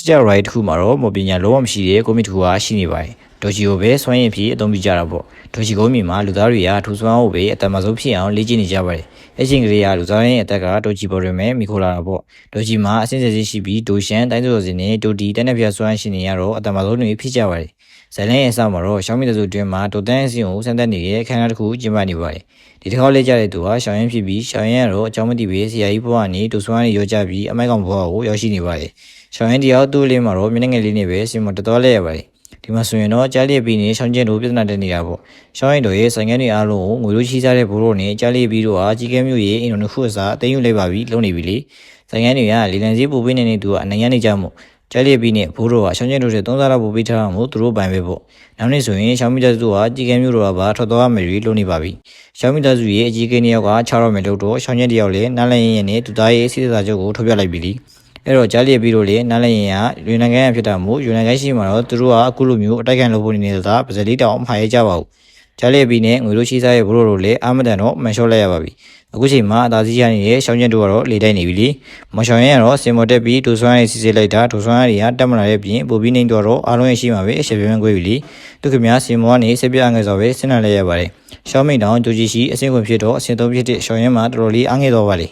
စကြ right တစ်ခုမှာတော့မော်ပညာလုံးဝမရှိတဲ့ကိုမီတစ်ခုဟာရှိနေပါတယ်ဒေါ်ဂျီကိုပဲစွမ်းရည်ဖြစ်အသုံးပြုကြတာပေါ့ဒေါ်ဂျီကုန်းမြေမှာလူသားတွေကထူစွမ်းအောင်ပဲအတမဆုံးဖြစ်အောင်လေ့ကျင့်နေကြပါတယ်အချင်းကလေးကလူသားရဲ့အသက်ကဒေါ်ဂျီပေါ်တွင်ပဲမိခိုလာတာပေါ့ဒေါ်ဂျီမှာအစင်းစင်းရှိပြီးဒိုရှန်တိုင်းစိုးစင်းနဲ့ဒိုတီတန်းတဲ့ပြစွမ်းရှင်တွေကတော့အတမဆုံးတွေဖြစ်ကြပါတယ်ဇလန်ရဲ့အစမှာတော့ရှောင်းမီတစုတွင်မှာဒိုတန်းအစင်းကိုစမ်းသပ်နေတဲ့ခန်းကားတစ်ခုကျင်းပနေပါတယ်ဒီတစ်ခေါက်လေ့ကျတဲ့သူဟာရှောင်းရင်ဖြစ်ပြီးရှောင်းရင်ကတော့အကြောင်းမသိပဲဆရာကြီးဘဝကနေဒိုစွမ်းတွေရောကြပြီးအမိုက်ကောင်ဘဝကိုရောက်ရှိနေပါတယ်ရှောင်းရင်တယောက်သူ့လေးမှာတော့မျက်နှာငယ်လေးနဲ့ပဲစင်မတော်တော်လဲရပါတယ်ဒီမှာဆိုရင်တော့ကြားလျက်ပြီးနေရှောင်းကျင်းတို့ပြဿနာတက်နေတာပေါ့ရှောင်းရင်တို့ရဲ့ဆိုင်ငန်းတွေအားလုံးကိုငွေလို့ချီးစားတဲ့ဘိုးတို့နဲ့ကြားလျက်ပြီးတော့ဟာကြီးကဲမျိုးရဲ့အင်ဒိုနီးရှားအစားအသိယူလိုက်ပါပြီလုံးနေပြီလေဆိုင်ငန်းတွေကလေလံစည်းပို့ပေးနေတဲ့သူကအနိုင်ရနေကြမို့ကြားလျက်ပြီးနေဘိုးတို့ကရှောင်းကျင်းတို့ရဲ့3စားလောက်ပို့ပေးထားအောင်သူတို့ပိုင်ပဲပေါ့နောက်နေ့ဆိုရင်ရှောင်းမီသားစုဟာကြီးကဲမျိုးတို့ကပါထွက်သွားမယ်ရီလုံးနေပါပြီရှောင်းမီသားစုရဲ့အကြီးကဲနှစ်ယောက်က6တော့မယ်လို့တော့ရှောင်းကျင်းတယောက်လည်းနားလည်ရင်နဲ့သူသားရဲ့စီးစာချုပ်ကိုထုတ်ပြလိုက်ပြီလေအဲ့တော့ကြားလျက်ပြီးတော့လေနားလည်ရင်ကယူနိုင်ငံဖြစ်တာမို့ယူနိုင်ငံရှိမှာတော့သူတို့ကအခုလိုမျိုးအတိုက်ခံလုပ်ဖို့နေတာပါစလီတောင်မဟာရကြပါဘူးကြားလျက်ပြီးနဲ့ငွေလို့ရှိစားရဲ့ဘိုးတို့လည်းအာမတန်တော့မန်လျှော့လိုက်ရပါပြီအခုချိန်မှာအသာစီးရနေတဲ့ရှောင်းကျင်းတို့ကတော့လေတိုက်နေပြီလေမရှောင်းရင်ကတော့စင်မော်တက်ပြီးဒိုဆွမ်းရေးစီစစ်လိုက်တာဒိုဆွမ်းတွေကတက်မလာတဲ့ပြင်ပိုပြီးနေတော့အားလုံးရရှိမှာပဲအချက်ပြင်းခွေးပြီလေသူခင်များစင်မောကနေဆက်ပြအငယ်စော်ပဲဆင်းလာလိုက်ရပါတယ်ရှောင်းမိန်တောင်ဂျိုဂျီရှိအဆင့်ခွင့်ဖြစ်တော့အဆင့်3ဖြစ်တဲ့ရှောင်းရင်မှာတော်တော်လေးအငယ်တော်ပါလ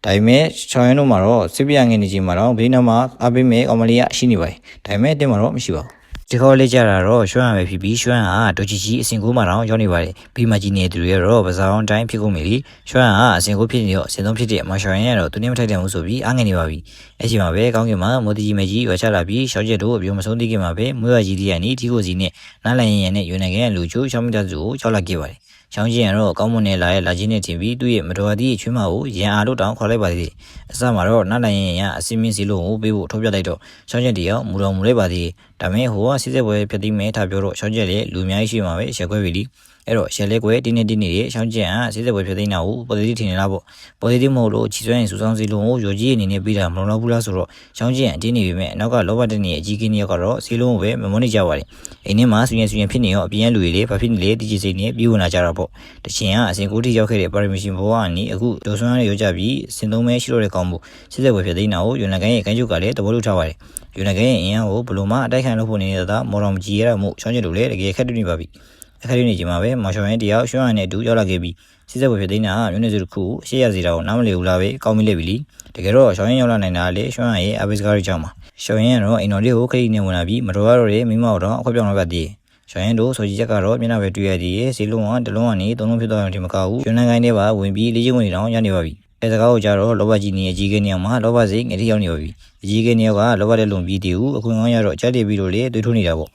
ေဒါပေမဲ့ရှောင်းရင်တို့မှာတော့စစ်ပြငယ်နေချင်းမှာတော့ဘေးနားမှာအပိမဲကောင်မလေးကရှိနေပါတယ်ဒါပေမဲ့အတင်းမှာတော့မရှိပါဘူးဒီခေါက်လေးကြတာတော့ရွှမ်းရပဲဖြစ်ပြီးရွှမ်းဟာဒိုချီကြီးအစင်ကိုမှတော့ရောက်နေပါတယ်ဘီမာကြီးနေသူတွေကတော့ပစားအောင်တိုင်းဖြစ်ကုန်ပြီလေရွှမ်းဟာအစင်ကိုဖြစ်နေတော့အစင်သုံးဖြစ်တဲ့မရှောင်းရင်ကတော့သူနေမထိုက်တယ်မှုဆိုပြီးအားငယ်နေပါပြီအဲ့ချိန်မှာပဲကောင်းကင်မှာမိုးတီကြီးမကြီးရွာချလာပြီးရှောင်းချက်တို့အပြုံးမဆုံးသေးခင်မှာပဲမွေးရကြီးတည်းကနေဒီကိုစီနဲ့နားလည်ရင်နဲ့ယူနိုင်ငံရဲ့လူချိုးရှောင်းမိသားစုကိုကြောက်လိုက်ခဲ့ပါတယ်ရှောင်းချင်းကတော့ကောင်းမွန်နဲ့လာရဲ့လာချင်းနဲ့ထင်ပြီးသူ့ရဲ့မတော်သည့်ချွေးမကိုရန်အားလို့တောင်းခေါ်လိုက်ပါသေးတယ်အစမှာတော့နားလည်ရင်ကအစင်းမင်းစီလို့ကိုပေးဖို့ထုတ်ပြလိုက်တော့ရှောင်းချင်းတယောက်မူတော်မူလိုက်ပါသေးတယ်ဒါပေမဲ့ဟိုကစစ်စစ်ပွဲဖြစ်ပြီးမဲထားပြောတော့ရှောင်းချက်လေလူအများကြီးရှိမှာပဲရက်ခွဲပြီလीအဲ့တော့ရက်လက်ကွဲတင်းနေရဲ့ရှောင်းချက်ကစစ်စစ်ပွဲဖြစ်နေတာကိုပေါ်သေးထင်နေလားပေါ့ပေါ်သေးမဟုတ်လို့ချီစွမ်းရင်စူဆောင်းစီလုံးကိုရော်ကြီးအနေနဲ့ပြီးတာမလုံလောက်ဘူးလားဆိုတော့ရှောင်းချက်အတင်းနေပြီမဲ့နောက်ကလောဘတက်နေရဲ့အကြီးကင်းကြီးကတော့စီလုံးကိုပဲမမွန်းနေကြပါတယ်အိမ်ထဲမှာဆူရင်ဖြစ်နေရောအပြင်းလူတွေလေဘာဖြစ်နေလဲတီကြီးစိတ်နဲ့ပြီးဝင်လာကြတာပေါ့တချင်ကအစင်ကိုတိရောက်ခဲ့တဲ့ပါရမရှင်ဘဝကနေအခုဒိုဆွမ်းရရောကြပြီးစင်သုံးမဲရှိတော့တဲ့ကောင်းမှုစစ်စစ်ပွဲဖြစ်နေတာကိုယူနကန်ရဲ့ခိုင်းချုပ်ကလည်းသဘောတူထားပါတယ်ယူနကန်ရဲ့အင်အားကိုဘလို့မှအတိုက်ခံလုပ်ဖို့နေတာမော်တော်မကြီးရတာမို့ရှောင်းချက်တို့လည်းတကယ်ခက်တူနေပါပြီအခက်ရနေကြမှာပဲမော်ရှောင်းရင်တယောက်ရွှမ်းရနဲ့အတူရောက်လာခဲ့ပြီးစစ်စစ်ပွဲဖြစ်နေတာမျိုးနေစုတစ်ခုရှေ့ရစီတာကိုနားမလည်ဘူးလားပဲကောင်းမိလိမ့်ပြီလीတကယ်တော့ရှောင်းရင်ရောက်လာနိုင်တာလေရွှမ်းရရဲ့အပိစကားတွေကြောင့်ပါရှောင်းရင်ကတော့အိမ်တော်လေးကိုခရီးနဲ့ဝင်လာပြီးမတော်ရတော့တဲ့မိမတော်အခွက်ပြောင်းလာပါသေးရှောင်းရင်တို့ဆိုကြီးချက်ကတော့မျက်နှာပဲတွေ့ရသေးရဲ့စီလုံးကတလုံးကနေသုံးလုံးဖြစ်သွားရင်ဒီမကဘူးကျွန်းလန်းကိုင်းထဲပါဝင်ပြီးလေးချင်းဝင်နေတော့ရနေပါပြီအဲစကားကိုကြတော့လောဘကြီးနေအကြီးကင်းနေအောင်မှာလောဘစိတ်ငတိရောက်နေပါပြီအကြီးကင်းနေကလောဘတဲ့လုံပြီးတည်ဦးအခွင့်ကောင်းရတော့ကြားတည်ပြီးတော့လေတွေးထိုးနေတာပေါ့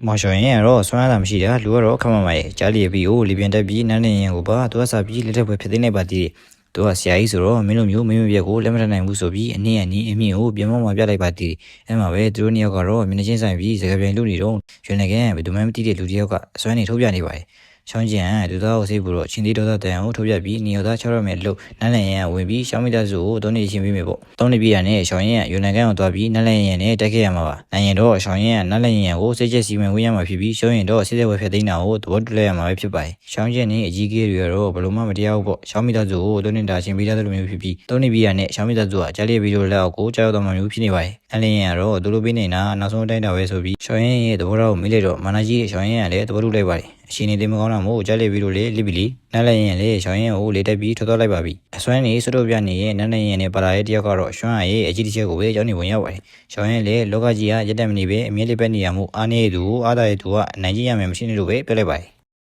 မော်ရှောင်းရင်ကတော့စွမ်းရတာမရှိတာလူကတော့ခမမရဲ့ကြားလျက်ပြီးကိုလီပြန်တက်ပြီးနန်းနေရင်ကိုပါသူကစားပြီးလက်ထက်ပွဲဖြစ်နေပါသေးတယ်သူကဆရာကြီးဆိုတော့မင်းတို့မျိုးမင်းမပြက်ကိုလက်မထနိုင်ဘူးဆိုပြီးအနည်းအမြင့်ကိုပြန်မပြလိုက်ပါသေးတယ်အဲမှာပဲသူတို့နှစ်ယောက်ကတော့မျက်နှာချင်းဆိုင်ပြီးစကားပြန်လို့နေတော့ရွှေနိုင်ငံဘယ်သူမှမသိတဲ့လူတစ်ယောက်ကအစွမ်းနေထုတ်ပြနေပါတယ်ရှောင်းကျန်သူသားကိုစိတ်ပြီးတော့ချင်းသေးတော်တဲ့တန်ကိုထုတ်ပြပြီးနေရသား6ရမယ်လို့နန်းလန်ရန်ဝင်ပြီးရှောင်းမိသားစုကိုသုံးနေချင်းပြီးမယ်ပေါ့သုံးနေပြရနဲ့ရှောင်းရင်ယူနိုင်ငံကိုသွားပြီးနန်းလန်ရန်နဲ့တက်ခဲ့ရမှာပါနိုင်ရင်တော့ရှောင်းရင်နန်းလန်ရန်ကိုစိတ်ချက်စီမံဝင်ရမှာဖြစ်ပြီးရှောင်းရင်တော့စစ်စစ်ဝယ်ဖြစ်သိမ်းတာကိုသဘောတူလိုက်ရမှာပဲဖြစ်ပါတယ်ရှောင်းကျန်နဲ့အကြီးကြီးတွေကတော့ဘယ်လိုမှမတရားဘူးပေါ့ရှောင်းမိသားစုကိုသုံးနေတာချင်းပြီးသားလိုမျိုးဖြစ်ပြီးသုံးနေပြရနဲ့ရှောင်းမိသားစုကကြားလျက်ပြီးတော့လက်အောက်ကိုကြားရောက်တော်မှမျိုးဖြစ်နေပါတယ်နန်းလန်ရန်ကတော့သူလိုပေးနေတာနောက်ဆုံးတိုင်းတာပဲဆိုပြီးရှောင်းရင်ရဲ့သဘောထားကိုမေးလိုက်တော့မနာကြီးရှောင်းရင်ကလည်းသဘောတူလိုက်ပါတယ်အရှင်နေသိမကောင်းတာမို့ကြားလျက်ပြီးတော့လေလိပြီလီနားလည်ရင်လေရှောင်းရင်ကိုလေတက်ပြီးထွက်သွားလိုက်ပါပြီအစွမ်းနေစွတ်တော့ပြနေရဲ့နားလည်ရင်နဲ့ပါလာရဲ့တယောက်ကတော့ရှွမ်းရရဲ့အကြီးတစ်ချက်ကိုပဲကြောင်းနေဝင်ရောက်ပါတယ်ရှောင်းရင်လေလောကကြီးကရက်တက်မနေပဲအမြဲလေးပဲနေရမှုအားနေသူအားသာရဲ့သူကအနိုင်ကြီးရမယ်မရှိနေလို့ပဲပြောလိုက်ပါတယ်